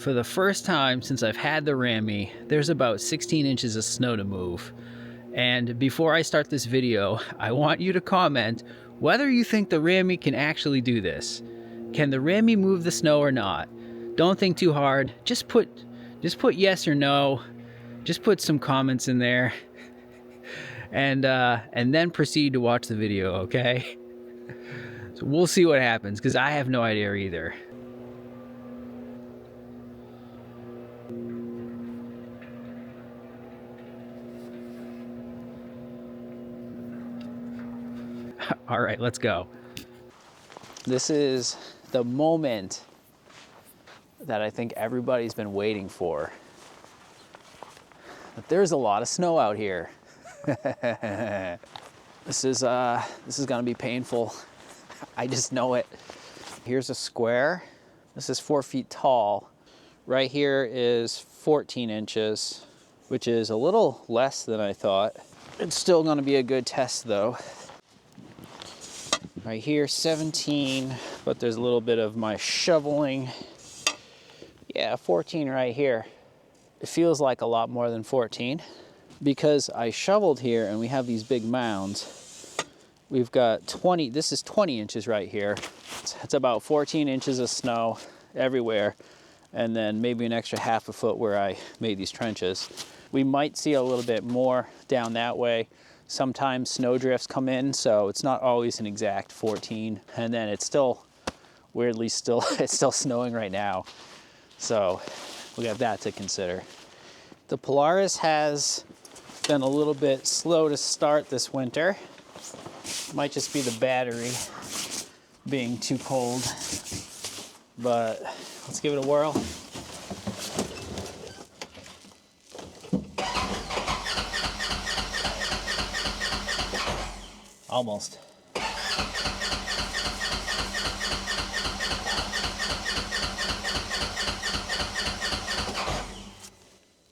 For the first time since I've had the Rammy, there's about 16 inches of snow to move. And before I start this video, I want you to comment whether you think the Rammy can actually do this. Can the Rammy move the snow or not? Don't think too hard. Just put yes or no. Just put some comments in there. And then proceed to watch the video, okay? So we'll see what happens, because I have no idea either. All right, let's go. This is the moment that I think everybody's been waiting for. But there's a lot of snow out here. This is gonna be painful. I just know it. Here's a square. This is 4 feet tall. Right here is 14 inches, which is a little less than I thought. It's still gonna be a good test though. Right here, 17, but there's a little bit of my shoveling. Yeah, 14 right here. It feels like a lot more than 14 because I shoveled here and we have these big mounds. We've got 20, this is 20 inches right here. It's about 14 inches of snow everywhere, and then maybe an extra half a foot where I made these trenches. We might see a little bit more down that way. Sometimes snow drifts come in, so it's not always an exact 14. And then it's still, weirdly it's still snowing right now. So we have that to consider. The Polaris has been a little bit slow to start this winter. Might just be the battery being too cold, but let's give it a whirl. Almost.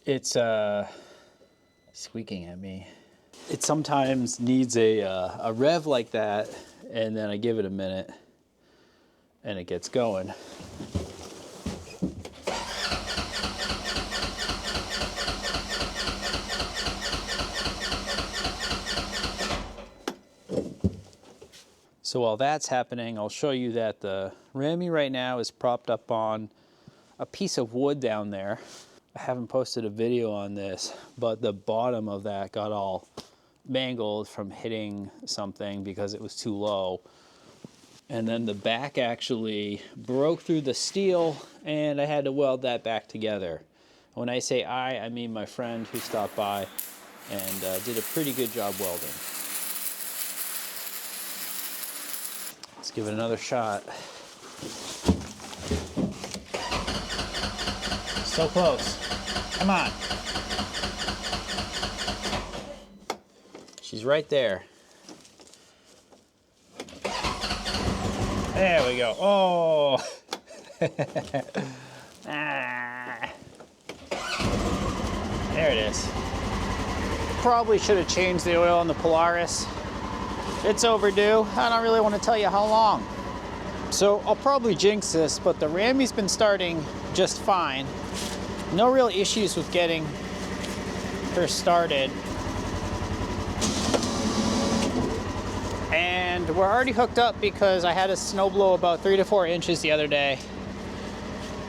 It's squeaking at me. It sometimes needs a rev like that, and then I give it a minute and it gets going. So while that's happening, I'll show you that the Rammy right now is propped up on a piece of wood down there. I haven't posted a video on this, but the bottom of that got all mangled from hitting something because it was too low. And then the back actually broke through the steel and I had to weld that back together. When I say I mean my friend who stopped by and did a pretty good job welding. Let's give it another shot. So close. Come on. She's right there. There we go. Oh. Ah. There it is. Probably should have changed the oil on the Polaris. It's overdue. I don't really want to tell you how long. So I'll probably jinx this, but the Rammy's been starting just fine. No real issues with getting her started. And we're already hooked up because I had a snow blow about 3 to 4 inches the other day,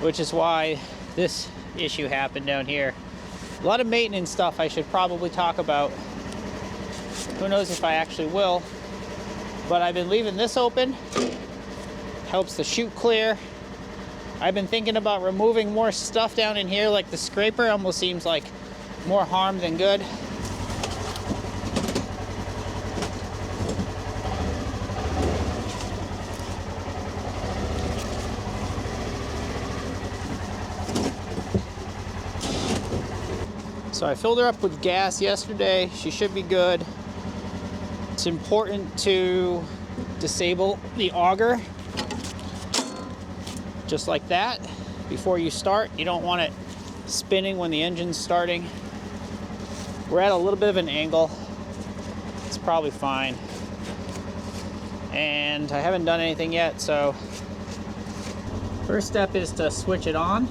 which is why this issue happened down here. A lot of maintenance stuff I should probably talk about. Who knows if I actually will. But I've been leaving this open. Helps the chute clear. I've been thinking about removing more stuff down in here, like the scraper almost seems like more harm than good. So I filled her up with gas yesterday. She should be good. It's important to disable the auger, just like that, before you start. You don't want it spinning when the engine's starting. We're at a little bit of an angle. It's probably fine. And I haven't done anything yet, so first step is to switch it on.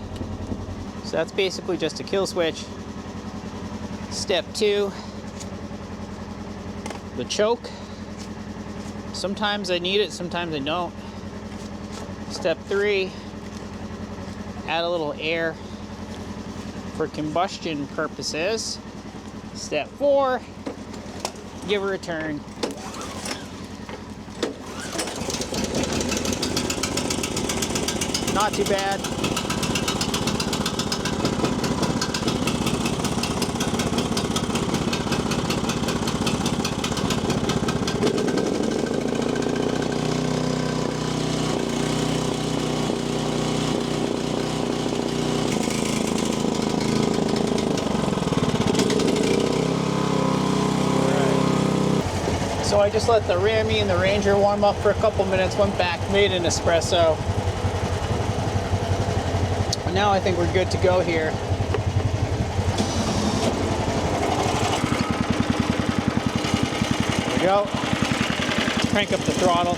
So that's basically just a kill switch. Step 2, the choke. Sometimes I need it, sometimes I don't. Step 3, add a little air for combustion purposes. Step 4, give her a turn. Not too bad. So I just let the Rammy and the Ranger warm up for a couple minutes, went back, made an espresso. And now I think we're good to go here. There we go. Let's crank up the throttle.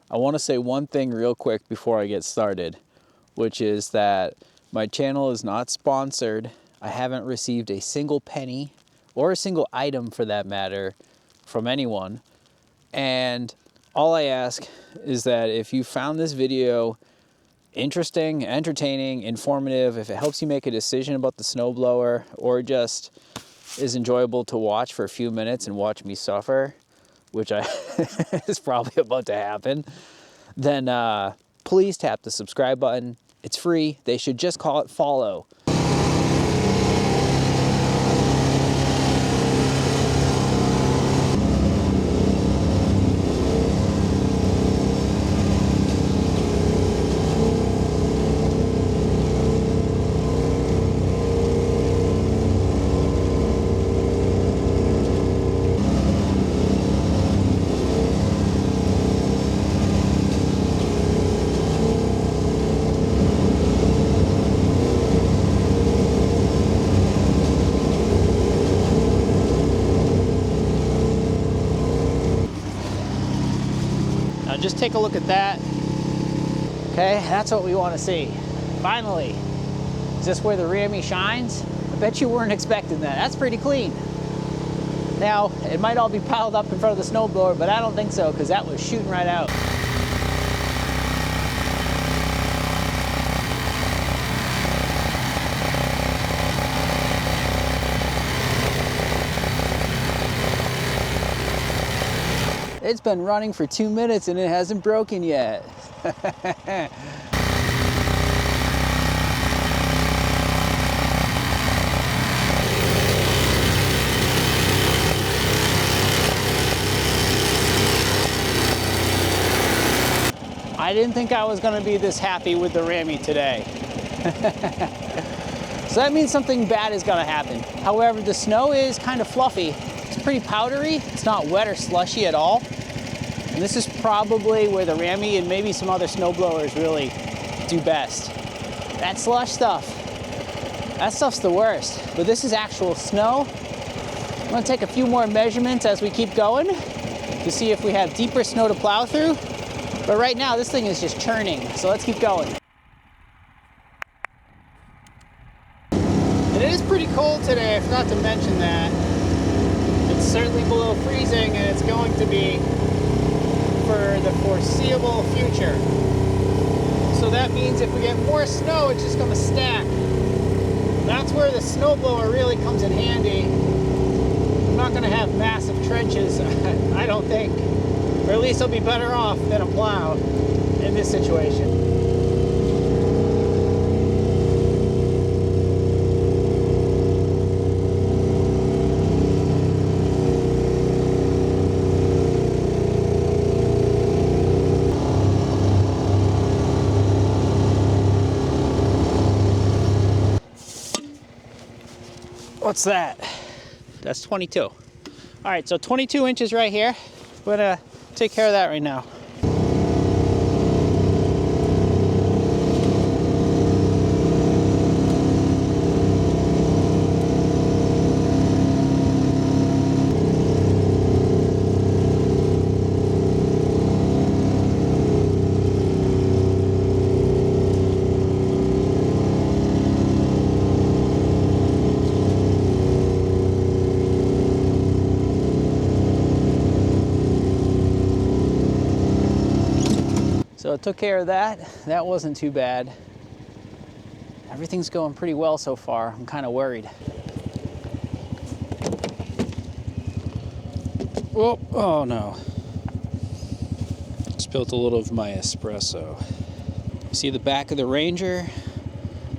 I want to say one thing real quick before I get started, which is that my channel is not sponsored. I haven't received a single penny or a single item for that matter from anyone. And all I ask is that if you found this video interesting, entertaining, informative, if it helps you make a decision about the snowblower or just is enjoyable to watch for a few minutes and watch me suffer, which is probably about to happen, then please tap the subscribe button. It's free. They should just call it follow. Just take a look at that. Okay, that's what we want to see. Finally, is this where the Rammy shines? I bet you weren't expecting that. That's pretty clean. Now, it might all be piled up in front of the snowblower, but I don't think so, because that was shooting right out. It's been running for 2 minutes and it hasn't broken yet. I didn't think I was going to be this happy with the Rammy today. So that means something bad is going to happen. However, the snow is kind of fluffy. It's pretty powdery. It's not wet or slushy at all. And this is probably where the Rammy and maybe some other snowblowers really do best. That slush stuff, that stuff's the worst. But this is actual snow. I'm gonna take a few more measurements as we keep going to see if we have deeper snow to plow through. But right now, this thing is just churning. So let's keep going. And it is pretty cold today, I forgot to mention that. It's certainly below freezing and it's going to be for the foreseeable future. So that means if we get more snow, it's just going to stack. That's where the snowblower really comes in handy. I'm not going to have massive trenches, I don't think. Or at least I'll be better off than a plow in this situation. What's that? That's 22. All right, so 22 inches right here. We're gonna take care of that right now. So it took care of that. That wasn't too bad. Everything's going pretty well so far. I'm kind of worried. Whoa, oh no. Spilled a little of my espresso. See the back of the Ranger?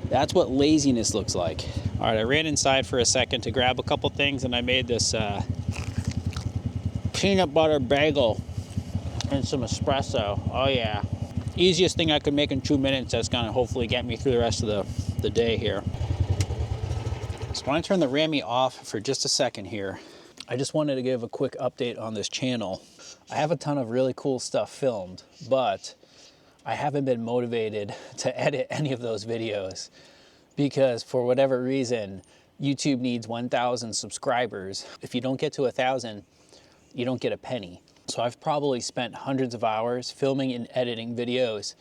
That's what laziness looks like. All right, I ran inside for a second to grab a couple things, and I made this peanut butter bagel and some espresso. Oh yeah. Easiest thing I could make in 2 minutes. That's gonna hopefully get me through the rest of the day here. So when I turn the Rammy off for just a second here, I just wanted to give a quick update on this channel. I have a ton of really cool stuff filmed, but I haven't been motivated to edit any of those videos because for whatever reason, YouTube needs 1,000 subscribers. If you don't get to 1,000, you don't get a penny. So I've probably spent hundreds of hours filming and editing videos.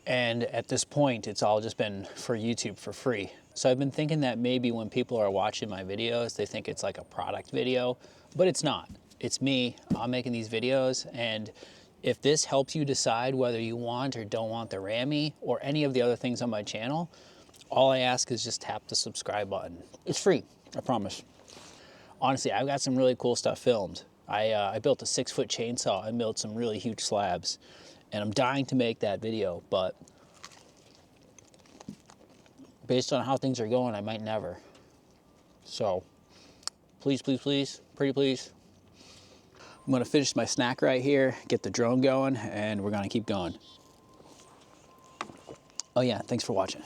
And at this point, it's all just been for YouTube for free. So I've been thinking that maybe when people are watching my videos, they think it's like a product video, but it's not. It's me, I'm making these videos. And if this helps you decide whether you want or don't want the Rammy or any of the other things on my channel, all I ask is just tap the subscribe button. It's free, I promise. Honestly, I've got some really cool stuff filmed. I built a 6-foot chainsaw and built some really huge slabs. And I'm dying to make that video, but based on how things are going, I might never. So please, please, please, pretty please. I'm gonna finish my snack right here, get the drone going, and we're gonna keep going. Oh yeah, thanks for watching.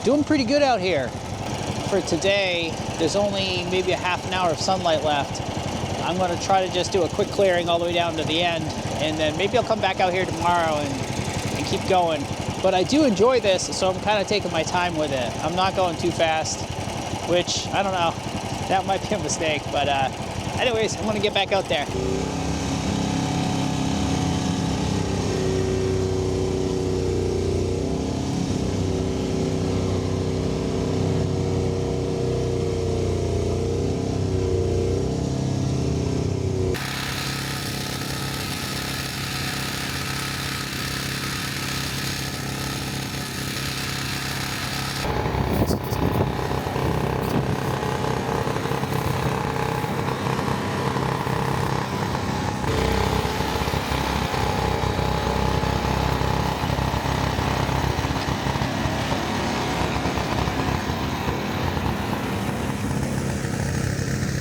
doing pretty good out here. For today, there's only maybe a half an hour of sunlight left. I'm going to try to just do a quick clearing all the way down to the end, and then maybe I'll come back out here tomorrow and keep going. But I do enjoy this, so I'm kind of taking my time with it. I'm not going too fast, which, I don't know, that might be a mistake. But anyways, I'm going to get back out there.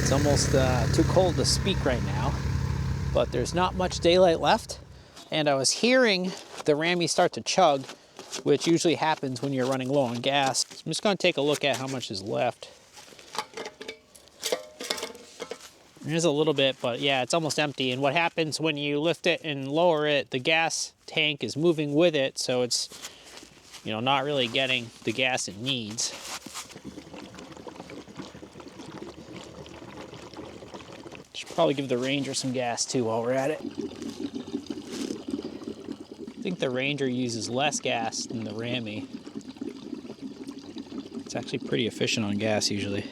It's almost too cold to speak right now, but there's not much daylight left. And I was hearing the Rammy start to chug, which usually happens when you're running low on gas. I'm just gonna take a look at how much is left. There's a little bit, but yeah, it's almost empty. And what happens when you lift it and lower it, the gas tank is moving with it, so it's, you know, not really getting the gas it needs. Should probably give the Ranger some gas too while we're at it. I think the Ranger uses less gas than the Rammy. It's actually pretty efficient on gas usually.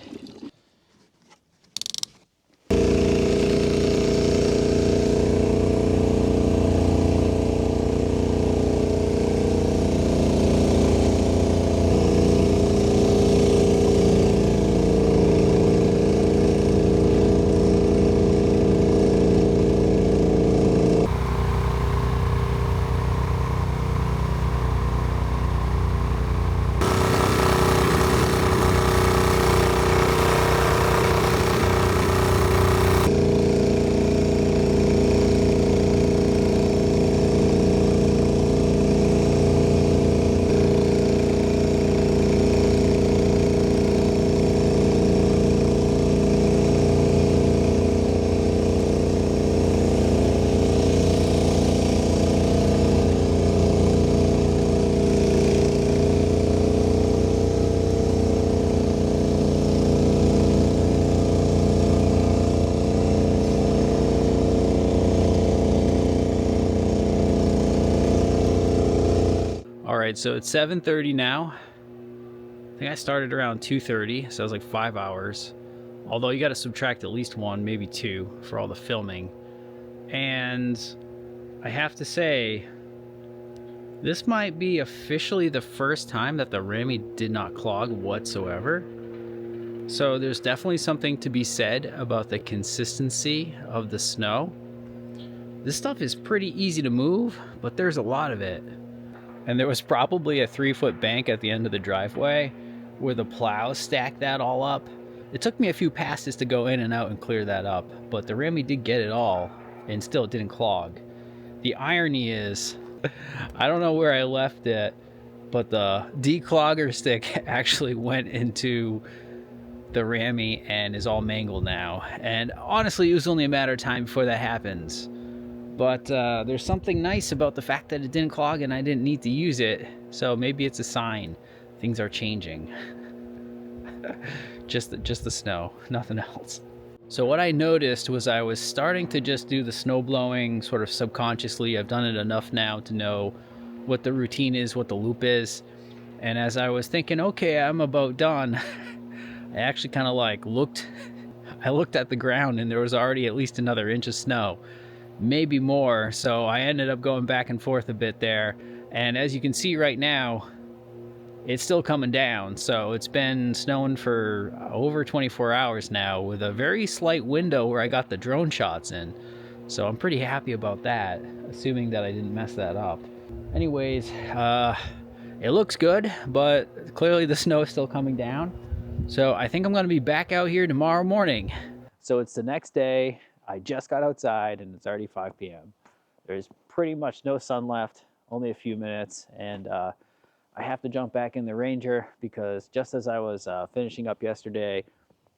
All right, so it's 7:30 now. I think I started around 2:30, so it was like 5 hours. Although you got to subtract at least 1, maybe 2 for all the filming. And I have to say, this might be officially the first time that the Rammy did not clog whatsoever. So there's definitely something to be said about the consistency of the snow. This stuff is pretty easy to move, but there's a lot of it. And there was probably a 3-foot bank at the end of the driveway where the plow stacked that all up. It took me a few passes to go in and out and clear that up, but the Rammy did get it all and still it didn't clog. The irony is, I don't know where I left it, but the declogger stick actually went into the Rammy and is all mangled now. And honestly, it was only a matter of time before that happens. But there's something nice about the fact that it didn't clog and I didn't need to use it. So maybe it's a sign things are changing. just the snow, nothing else. So what I noticed was I was starting to just do the snow blowing sort of subconsciously. I've done it enough now to know what the routine is, what the loop is. And as I was thinking, okay, I'm about done, I actually kind of like looked at the ground and there was already at least another inch of snow. Maybe more, so I ended up going back and forth a bit there, and as you can see right now, it's still coming down. So it's been snowing for over 24 hours now with a very slight window where I got the drone shots in, so I'm pretty happy about that, assuming that I didn't mess that up. Anyways, it looks good, but clearly the snow is still coming down, so I think I'm going to be back out here tomorrow morning. So it's the next day. I just got outside and it's already 5 p.m. There's pretty much no sun left, only a few minutes, and I have to jump back in the Ranger because just as I was finishing up yesterday,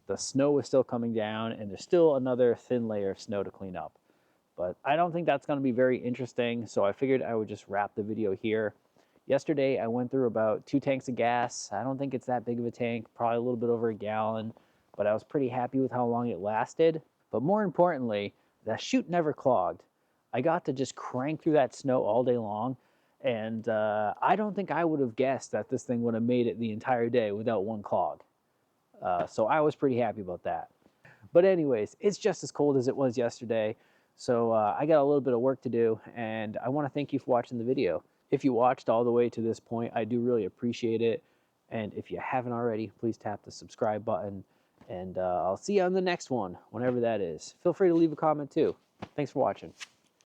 the snow was still coming down and there's still another thin layer of snow to clean up. But I don't think that's going to be very interesting, so I figured I would just wrap the video here. Yesterday, I went through about 2 tanks of gas. I don't think it's that big of a tank, probably a little bit over a gallon, but I was pretty happy with how long it lasted. But more importantly, the chute never clogged. I got to just crank through that snow all day long, and I don't think I would have guessed that this thing would have made it the entire day without one clog. So I was pretty happy about that. But anyways, it's just as cold as it was yesterday. So I got a little bit of work to do, and I want to thank you for watching the video. If you watched all the way to this point, I do really appreciate it. And if you haven't already, please tap the subscribe button. And I'll see you on the next one, whenever that is. Feel free to leave a comment too. Thanks for watching.